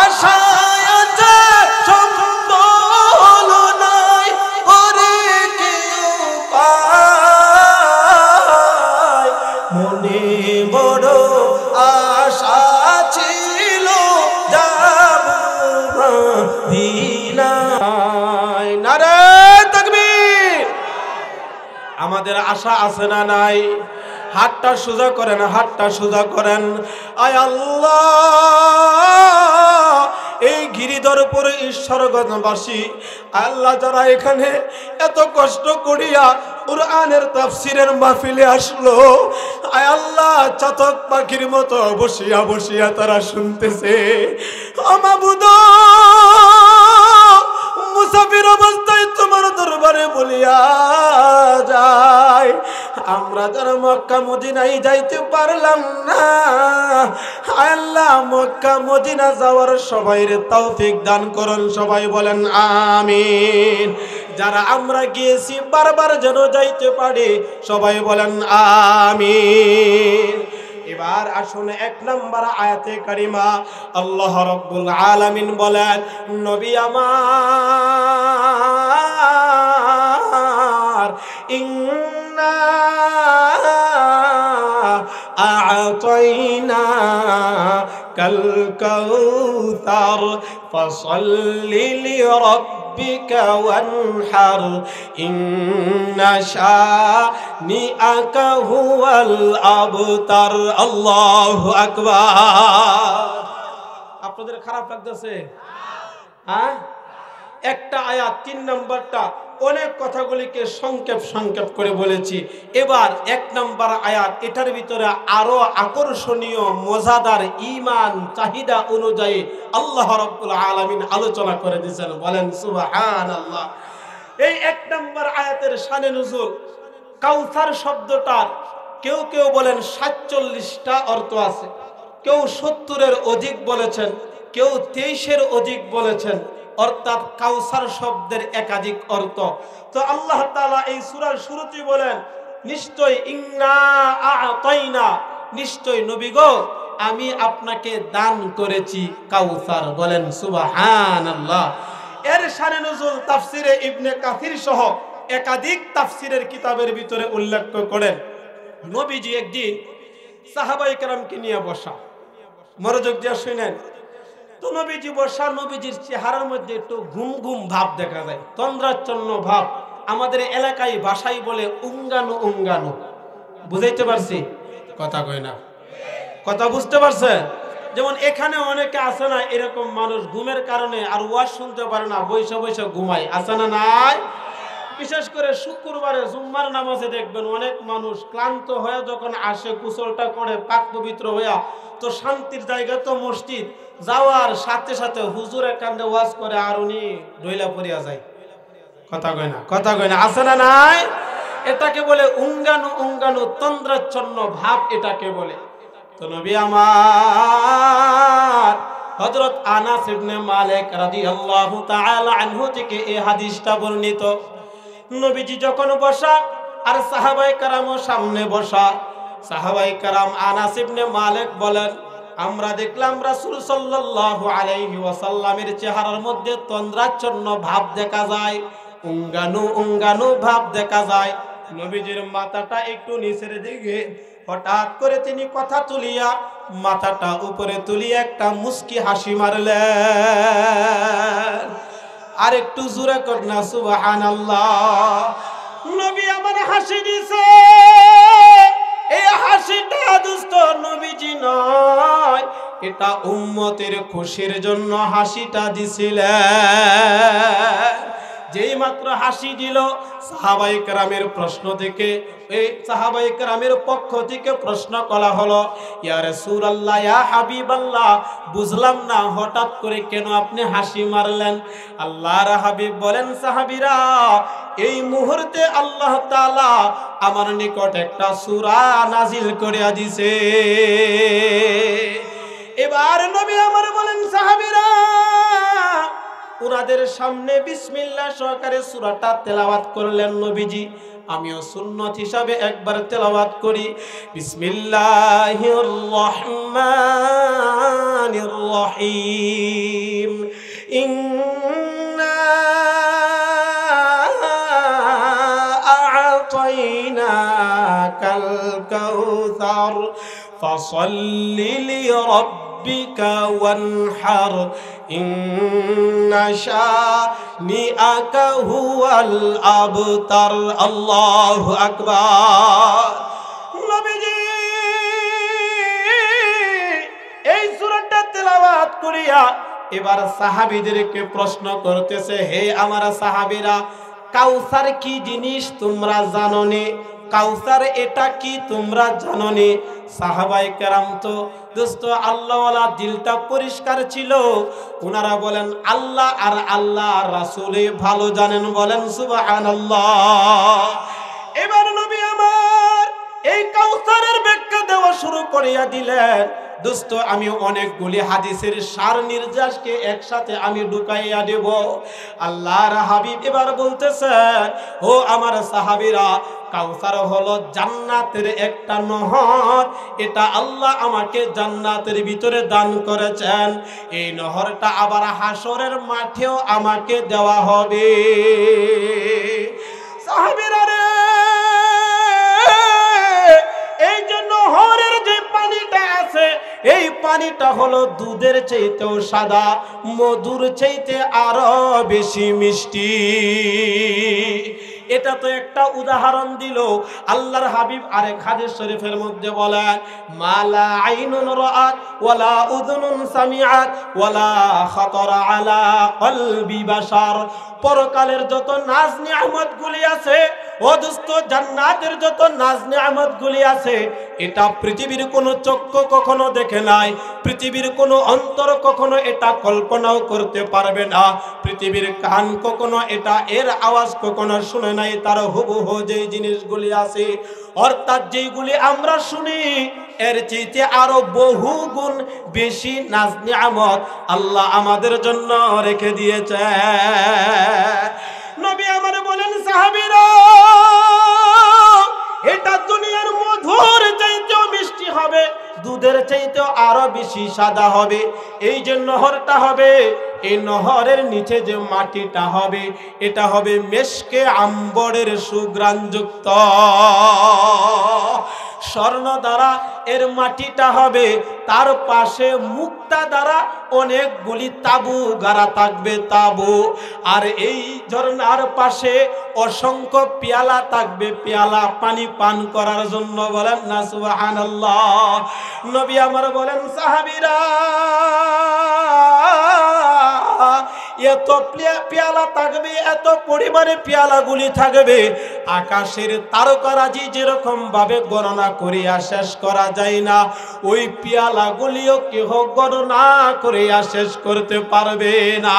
আশায় যে সম্বল আমাদের আশা আছে না নাই? হাতটা সোজা করেন, হাতটা সোজা করেন। আয় আল্লাহ, এই গিরিধরপুর ঈশ্বরগঞ্জবাসী আল্লাহ যারা এখানে এত কষ্ট করিয়া কুরআনের তাফসীরের মাহফিলে আসলো, আয় আল্লাহ চাতক পাখির মতো বসিয়া বসিয়া তারা শুনতেছে। ও মাবুদ, মুসাফির অবস্থায় তোমার দরবারে বলিয়া যায়, আমরা যারা মক্কা মদিনায় যাইতে পারলাম না, আল্লাহ মক্কা মদিনা যাওয়ার সবাইর তৌফিক দান করুন। সবাই বলেন আমিন। যারা আমরা গিয়েছি বারবার যেন যাইতে পারি, সবাই বলেন আমিন। এবার আসুন 1 নম্বর আয়াতে কারিমা আল্লাহ রাব্বুল আলামিন বলেন, নবী আমার ইন্না আ'তাইনা কাল কাউসার ফাসাল্লি লিরাব্বিকা ওয়ানহার ইন্না শানিআকা হুয়াল আবতার। আল্লাহু আকবার। আপনাদের খারাপ লাগতেছে? হ্যাঁ, একটা আয়াত 3 নম্বরটা অনেক কথাগুলিকে সংক্ষেপ করে বলেছি। এবার 1 নম্বর আয়াত, এটার ভিতরে আরো আকর্ষণীয় মজাদার ঈমান চাহিদা অনুযায়ী আল্লাহ রাব্বুল আলামিন আলোচনা করে দিয়েছেন। বলেন সুবহানাল্লাহ। এই 1 নম্বর আয়াতের শানে নুজুল, কাউসার শব্দটার কেউ কেউ বলেন 47টা অর্থ আছে, কেউ 70-এর অধিক বলেছেন, কেউ 23-এর অধিক বলেছেন। অর্থাৎ কাউসার শব্দের একাধিক অর্থ। তো আল্লাহ তাআলা এই সূরার শুরুতেই বলেন, নিশ্চয় ইন্না আ'তাইনা, নিশ্চয় নবী গো আমি আপনাকে দান করেছি কাউসার। বলেন সুবহানাল্লাহ। এর শানে নুজুল তাফসিরে ইবনে কাসির সহ একাধিক তাফসিরের কিতাবের ভিতরে উল্লেখ করেন, নবীজি একদিন সাহাবায়ে কেরামকে নিয়ে বসা। মনোযোগ দিয়ে শুনেন। তো নবীজি বসা, নবীজির চেহারার মধ্যে একটু ঘুম ঘুম ভাব দেখা যায়, তন্দ্রাচ্ছন্ন ভাব। আমাদের এলাকায় ভাষায় বলে উঙ্গানু উঙ্গানু। বুঝাইতে পারছি? কথা কই না, কথা বুঝতে পারছেন? যেমন এখানে অনেকে আছে না এরকম মানুষ, ঘুমের কারণে আর ওয়াজ শুনতে পারে না, বৈশা বৈশা ঘুমায়, আছে না নাই? বিশেষ করে শুক্রবারে জুম্মার নামাজে দেখবেন অনেক মানুষ ক্লান্ত হয়ে যখন আসে, গোসলটা করে পাক পবিত্র হইয়া, তো শান্তির জায়গা তো মসজিদ, যাওয়ার সাথে সাথে হুজুর কান্দে ওয়াজ করে আর উনি ডইলা পড়িয়া যায়। কথা কয় না, কথা কয় না, আছে না নাই? এটাকে বলে উঙ্গানু উঙ্গানু, তন্দ্রাচ্ছন্ন ভাব এটাকে বলে। তো নবী আমার হযরত আনাস ইবনে মালিক রাদিয়াল্লাহু তাআলা আনহু থেকে এই হাদিসটা বর্ণিত। নবীজি যখন বসা আর সাহাবায়ে কেরামও সামনে বসা, সাহাবায়ে কেরাম আনাস ইবনে মালিক বলেন, আমরা দেখলাম রাসূল সাল্লাল্লাহু আলাইহি ওয়াসাল্লামের চেহারার মধ্যে তন্দ্রাচ্ছন্ন ভাব দেখা যায়, উঙ্গানু উঙ্গানু ভাব দেখা যায়। নবীজির মাথাটা একটু নিচের দিকে, হঠাৎ করে তিনি কথা তুলিয়া মাথাটা উপরে তুলিয়া একটা মুস্কি হাসি মারলেন। আর একটু জোরে কর না সুবহানাল্লাহ। নবী আমার হাসি দিছে, এই হাসিটা দোস্ত নবীজি নয়, এটা উম্মতের খুশির জন্য হাসিটা দিছিলেন। যেই মাত্র হাসি দিল, সাহাবায়ে কেরামের প্রশ্ন থেকে, এই সাহাবায়ে কেরামের পক্ষ থেকে প্রশ্ন করা হলো, ইয়া রাসূলুল্লাহ, ইয়া হাবিবাল্লাহ, বুঝলাম না হঠাৎ করে কেন আপনি হাসি মারলেন? আল্লাহর হাবিব বলেন, সাহাবীরা, এই মুহূর্তে আল্লাহ তাআলা আমার নিকট একটা সূরা নাজিল করে দিয়েছে। এবার নবী আমার বলেন, সাহাবীরা ওনাদের সামনে বিসমিল্লাহ সহকারে সূরাটা তেলাওয়াত করলেন নবীজি। আমিও সুন্নাত হিসাবে একবার তেলাওয়াত করি, বিসমিল্লাহির রহমানির রহিম, ইন্না আ'তাইনাকাল কাউসার ফাসাল্লি লিরাব্বিকা রব্বিকা ওয়ানহার ইন্না শানিআকা হুয়াল আবতার। আল্লাহু আকবার। নবীজি এই সূরাটা তেলাওয়াত করিয়া এবার সাহাবীদেরকে প্রশ্ন করতেছে, হে আমার সাহাবীরা, কাউসার কি জিনিস তোমরা জানোনি? কাউসার এটা কি তোমরা জানোনি? সাহাবায়ে কেরাম তো দোস্ত আল্লাহওয়ালা, দিলটা পরিষ্কার ছিল। ওনারা বলেন আল্লাহ আর আল্লাহ রাসূলই ভালো জানেন। বলেন সুবহানাল্লাহ। এবার নবী আমার এই কাউসারের ব্যাখ্যা দেওয়া শুরু করিয়া দিলেন। দোস্ত আমি অনেকগুলি হাদিসের সার নির্যাসকে একসাথে আমি ঢুকাইয়া দেব। আল্লাহর হাবিব এবার বলতেছেন, ও আমার সাহাবীরা, কাউসার হলো জান্নাতের একটা নহর। এটা আল্লাহ আমাকে জান্নাতের ভিতরে দান করেছেন। এই নহরটা আবার হাসরের মাঠেও আমাকে দেওয়া হবে। সাহাবীরা রে, এই যে নহরের যে পানিটা আছে, এই পানিটা হলো দুধের চাইতেও সাদা, মধুর চাইতে আরো বেশি মিষ্টি। এটা তো একটা উদাহরণ দিল আল্লাহর হাবিব। আরেক হাদিস শরীফের মধ্যে বলেন, মালা আইনুন রাআত ওয়ালা উযুনুন সামিআত ওয়ালা খাতারা আলা কলবি বাশার। পরকালের যত নাজ নিয়ামত গুলি আছে, ও দোস্ত জান্নাতের যত নাজ নিয়ামত গুলি আছে, এটা পৃথিবীর কোন চক্ষু কখনো দেখে নাই, পৃথিবীর কোন অন্তর কখনো এটা কল্পনাও করতে পারবে না, পৃথিবীর কান কখনো এটা এর আওয়াজ কখনো শুনে নাই। তার হুবহু যে জিনিসগুলি আছে, অর্থাৎ যেগুলি আমরা শুনি, এর চাইতে আরো বহু গুণ বেশি নাজ নিয়ামত আল্লাহ আমাদের জন্য রেখে দিয়েছে। নবী আমার বলেন, সাহাবীরা, এটা দুনিয়ার মধুর চাইতেও মিষ্টি হবে, দুধের চাইতেও আরো বেশি সাদা হবে। এই যে নহরটা হবে, এই নহরের নিচে যে মাটিটা হবে, এটা হবে মেশকে আম্বরের সুঘ্রাণযুক্ত স্বর্ণ দ্বারা এর মাটিটা হবে। তার পাশে মুক্তা দ্বারা অনেকগুলি তাবু গাড়া থাকবে, তাবু। আর এই ঝর্ণার পাশে অসংখ্য পেয়ালা থাকবে, পেয়ালা পানি পান করার জন্য। বলেন না সুবহানাল্লাহ। নবী আমার বলেন, সাহাবীরা, এত পেয়ালা থাকবে, এত পরিমাণে পেয়ালাগুলি থাকবে, আকাশের তারকারাজি যেরকম ভাবে গণনা করিয়া শেষ করা যায় না, ওই পেয়ালাগুলিও কেহ গণনা করিয়া শেষ করতে পারবে না।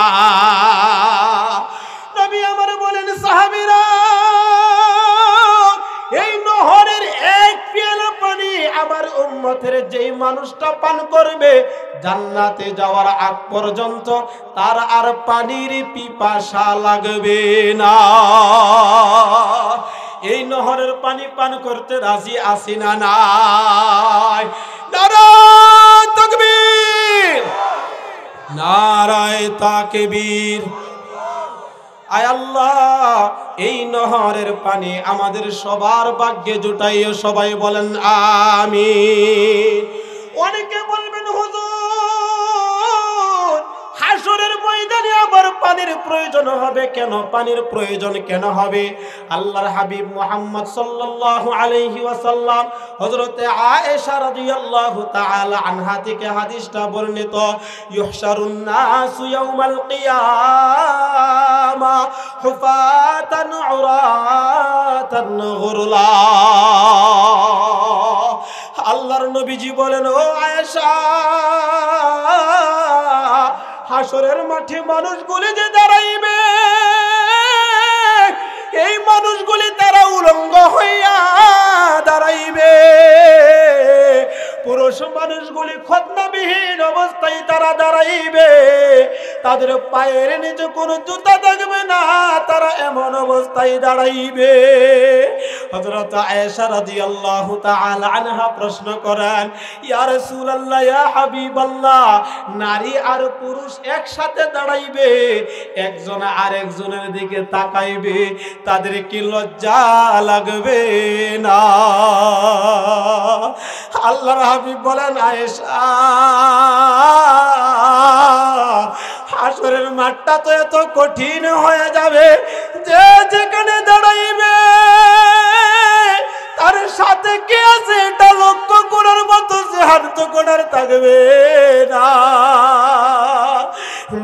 নবী আমার বলেন, সাহাবীরা, এই নহরের এক পেয়ালা পানি আমার উম্মতের যেই মানুষটা পান করবে, জান্নাতে যাওয়ার আগ পর্যন্ত তার আর পানির পিপাসা লাগবে না। এই নহরের পানি পান করতে রাজি আছি না নাই? নারায়ে তাকবীর, নারায়ে তাকবীর। আয় আল্লাহ, এই নহরের পানি আমাদের সবার ভাগ্যে জুটাইও। সবাই বলেন আমিন। অনেকে বলবেন, হুজুর, হাসরের ময়দানে আবার পানির প্রয়োজন হবে কেন? পানির প্রয়োজন কেন হবে? আল্লাহর হাবিব মুহাম্মদ সাল্লাল্লাহু আলাইহি ওয়াসাল্লাম হযরতে আয়েশা রাদিয়াল্লাহু তাআলা আনহা থেকে হাদিসটা বর্ণিত, ইউহশারুন নাসু ইয়াউমাল কিয়ামা হুফাতান উরাতান গুরলা। আল্লাহর নবীজি বলেন, ও আয়েশা, হাসরের মাঠে মানুষগুলি যে দাঁড়াইবে, এই মানুষগুলি তারা উলঙ্গ হইয়া দাঁড়াইবে। পুরুষ মানুষগুলি খতনাবিহীন অবস্থায় তারা দাঁড়াইবে। তাদের পায়ের নিচে কোনো জুতা থাকবে না, তারা এমন অবস্থায় দাঁড়াইবে। হযরত আয়েশা রাদিয়াল্লাহু তাআলা আনহা প্রশ্ন করেন, ইয়া রাসূলুল্লাহ, ইয়া হাবিবাল্লাহ, নারী আর পুরুষ একসাথে দাঁড়াইবে, একজন আরেকজনের দিকে তাকাইবে, তাদের কি লজ্জা লাগবে না? আল্লাহর হাবিব বলেন, আয়েশা, হাসরের মাঠটা তো এত কঠিন হয়ে যাবে যে যেখানে দাঁড়াইবে তার সাথে কে আছে এটা লক্ষ্য করার মতো চেহারা তো করার থাকবে না।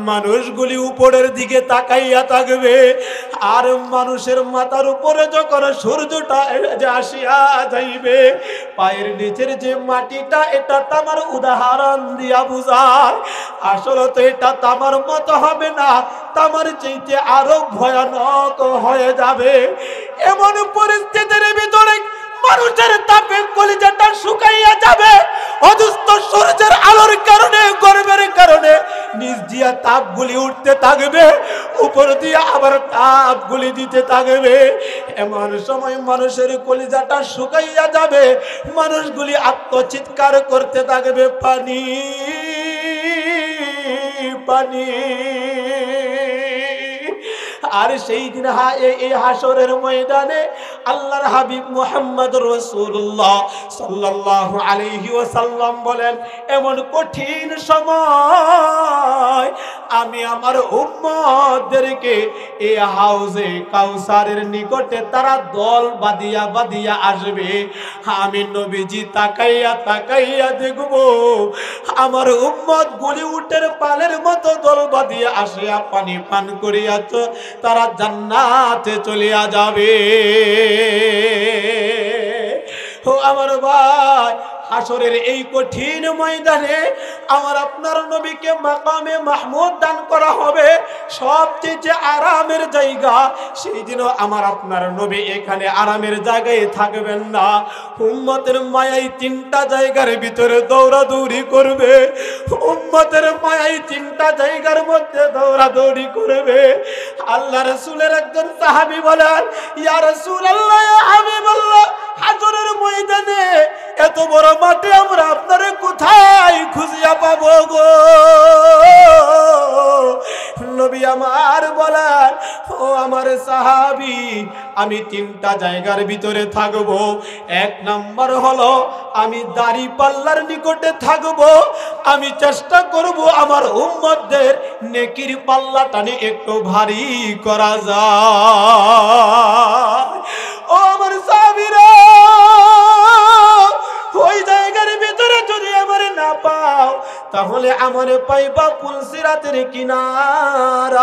মানুষগুলি উপরের দিকে তাকাইয়া থাকবে, আর মানুষের মাথার উপরে যখন সূর্যটা আসিয়া যাইবে, পায়ের নিচের যে মাটিটা এটা তামার উদাহরণ দিয়া বুঝায়। আসলে তো এটা তামার মতো হবে না, তামার চাইতে আরো ভয়ানক হয়ে যাবে। এমন পরিস্থিতির ভিতরে মানুষের তাপে কলিজাটা শুকাইয়া যাবে, অদুষ্ট সূর্যের আলোর কারণে, গরমের কারণে নিচ দিয়া তাপগুলি উঠতে থাকবে, উপর দিয়ে আবার তাপগুলি দিতে থাকবে। এমন সময় মানুষের কলিজাটা শুকাইয়া যাবে, মানুষগুলি আত্মচিৎকার করতে থাকবে, পানি পানি। আর সেই দিন এই হাসরের ময়দানে আল্লাহর হাবিব মুহাম্মদ রাসূলুল্লাহ সাল্লাল্লাহু আলাইহি ওয়াসাল্লাম বলেন, এমন কঠিন সময় আমি আমার উম্মতদেরকে এই হাউজে কাউসারের নিকটে তারা দল বাঁধিয়া বাঁধিয়া আসবে। আমি নবীজি তাকাইয়া তাকাইয়া দেখব আমার উম্মত গুলি উটের পালের মতো দল বাঁধিয়া আসিয়া পানি পান করিয়া তারা জান্নাতে চলিয়া যাবে। ও আমার ভাই, হাসরের এই কঠিন ময়দানে আমার আপনার নবীকে মাকামে মাহমুদ দান করা হবে, সবচেয়ে আরামের জায়গা। সেই দিনও আমার আপনার নবী এখানে আরামের জায়গায় থাকবেন না, উম্মতের মায়াই তিনটা জায়গার ভিতরে দৌড়াদৌড়ি করবে, উম্মতের মায়াই তিনটা জায়গার মধ্যে দৌড়াদৌড়ি করবে। আল্লাহ রাসূলের একজন সাহাবী বলেন, ইয়া রাসূলুল্লাহ, ইয়া হাবিবাল্লাহ, হাসরের ময়দানে এত বড় মাঠে আমরা আপনারে কোথায় খুঁজিয়া পাবো গো? নবী আমার বলেন, ও আমার সাহাবী, আমি তিনটা জায়গার ভিতরে থাকবো। এক নাম্বার হলো আমি দাড়ি পাল্লার নিকটে থাকবো, আমি চেষ্টা করব আমার উম্মতদের নেকির পাল্লাটানি একটু ভারী করা যায়। ও আমার সাহাবীরা, ওই জায়গার ভিতরে যদি আমারে না পাও, তাহলে আমারে পাইবা পুলসিরাতের কিনারায়।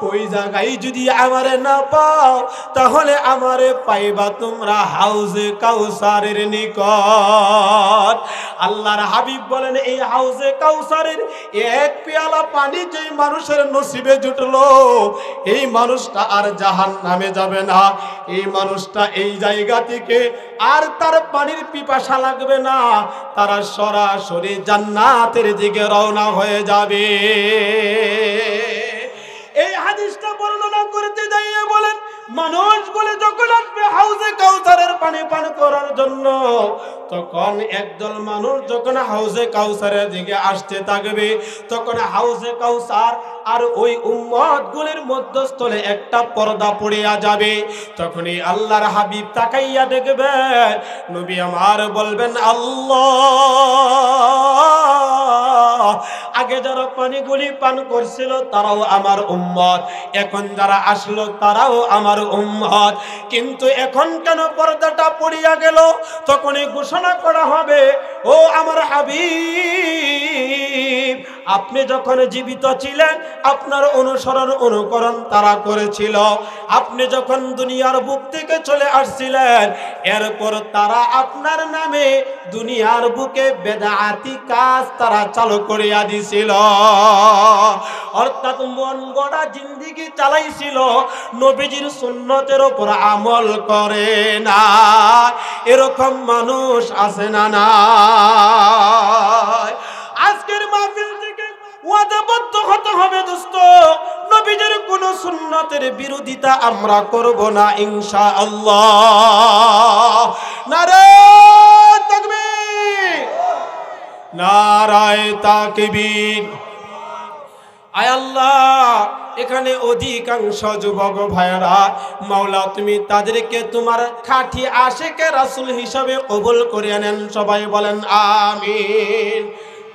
ওই জায়গায় যদি আমারে না পাও, তাহলে আমারে পাইবা তোমরা হাউজে কাউসারের নিকট। আল্লাহর হাবিব বলেন, এই হাউজে কাউসারের এক পেয়ালা পানি যেই মানুষের নসিবে জুটলো, এই মানুষটা আর জাহান্নামে যাবে না। এই মানুষটা এই জায়গা থেকে আর তার পানির পিপাসা লাগবে না, তারা সরাসরি জান্নাতের দিকে রওনা হয়ে যাবে। এই হাদিসটা বর্ণনা করতে যাইয়ে বলেন, মানুষগুলো যখন আসবে হাউজে কাউসারের পানি পান করার জন্য, তখন একদল মানুষ যখন হাউজে কাউসারের দিকে আসতে থাকবে, তখন হাউজে কাউসার আর ওই উম্মতগুলির মধ্যস্থলে একটা পর্দা পড়িয়া যাবে। তখনই আল্লাহর হাবিব তাকাইয়া দেখবেন, নবী আমার বলবেন, আল্লাহ, আগে যারা পানিগুলি পান করছিল তারাও আমার উম্মত, এখন যারা আসলো তারাও আমার উম্মত, কিন্তু এখন কেন পর্দাটা পড়িয়া গেল? তখনই ঘোষণা করা হবে, ও আমার হাবিব, আপনি যখন জীবিত ছিলেন আপনার অনুসরণ অনুকরণ তারা করেছিল, আপনি যখন দুনিয়ার বুক থেকে চলে আসছিলেন এরপর তারা আপনার নামে দুনিয়ার বুকে বেদাতি কাজ তারা চালু করিয়া দিছিল, অর্থাৎ মন গড়া জিন্দেগি চালাইছিল, নবীজির সুন্নতের উপর আমল করে না। এরকম মানুষ আছে না? না, আজকের মাহফিল থেকে ওয়াদা সুন্নতের বিরোধিতা আমরা করব না ইনশাআল্লাহ। নারে তাকবীর, নারায়ে তাকবীর। আয় আল্লাহ, এখানে অধিকাংশ যুবক ভাইরা মাওলা তুমি তাদেরকে তোমার খাঁটি আশিকে রাসূল হিসাবে কবুল করে নেন। সবাই বলেন আমিন।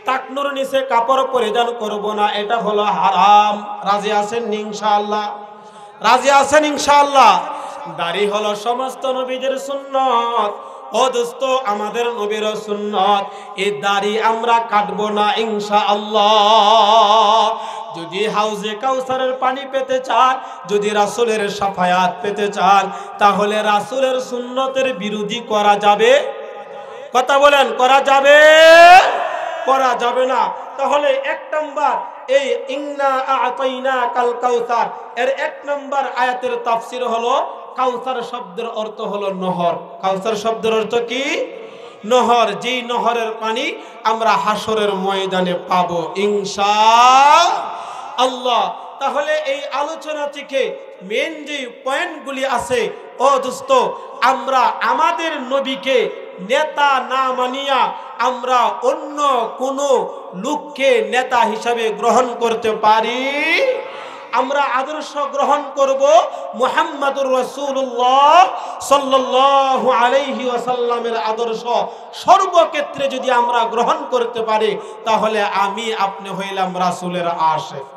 টাকনুর নিচে কাপড় পরিধান করব না, এটা হলো হারাম। রাজি আছেন ইনশাআল্লাহ? রাজি আছেন ইনশাআল্লাহ? দাড়ি হলো সমস্ত নবীদের সুন্নত। ও দোস্ত, আমাদের নবীর সুন্নত, এই দাড়ি আমরা কাটবো না ইনশাআল্লাহ। যদি হাউজে কাউসারের পানি পেতে চান, যদি রাসূলের শাফায়াত পেতে চান, তাহলে রাসূলের সুন্নতের বিরোধী করা যাবে? কথা বলেন, করা যাবে? করা যাবে না। তাহলে এক নাম্বার এই ইন্না আ'তাইনাকাল কাউসার এর এক নাম্বার আয়াতের তাফসীর হলো কাউসার শব্দের অর্থ হলো নহর। কাউসার শব্দের অর্থ কি? নহর। যেই নহরের পানি আমরা হাসরের ময়দানে পাবো ইনশাআল্লাহ। তাহলে এই আলোচনা থেকে মেন যে পয়েন্টগুলি আছে, ও দোস্ত, আমরা আমাদের নবীকে নেতা না মানিয়া আমরা অন্য কোনো লোককে নেতা হিসাবে গ্রহণ করতে পারি। আমরা আদর্শ গ্রহণ করব মুহাম্মাদুর রাসূলুল্লাহ সাল্লাল্লাহু আলাইহি ওয়াসাল্লামের আদর্শ। সর্বক্ষেত্রে যদি আমরা গ্রহণ করতে পারি, তাহলে আমি আপনি হইলাম রাসূলের আশিক।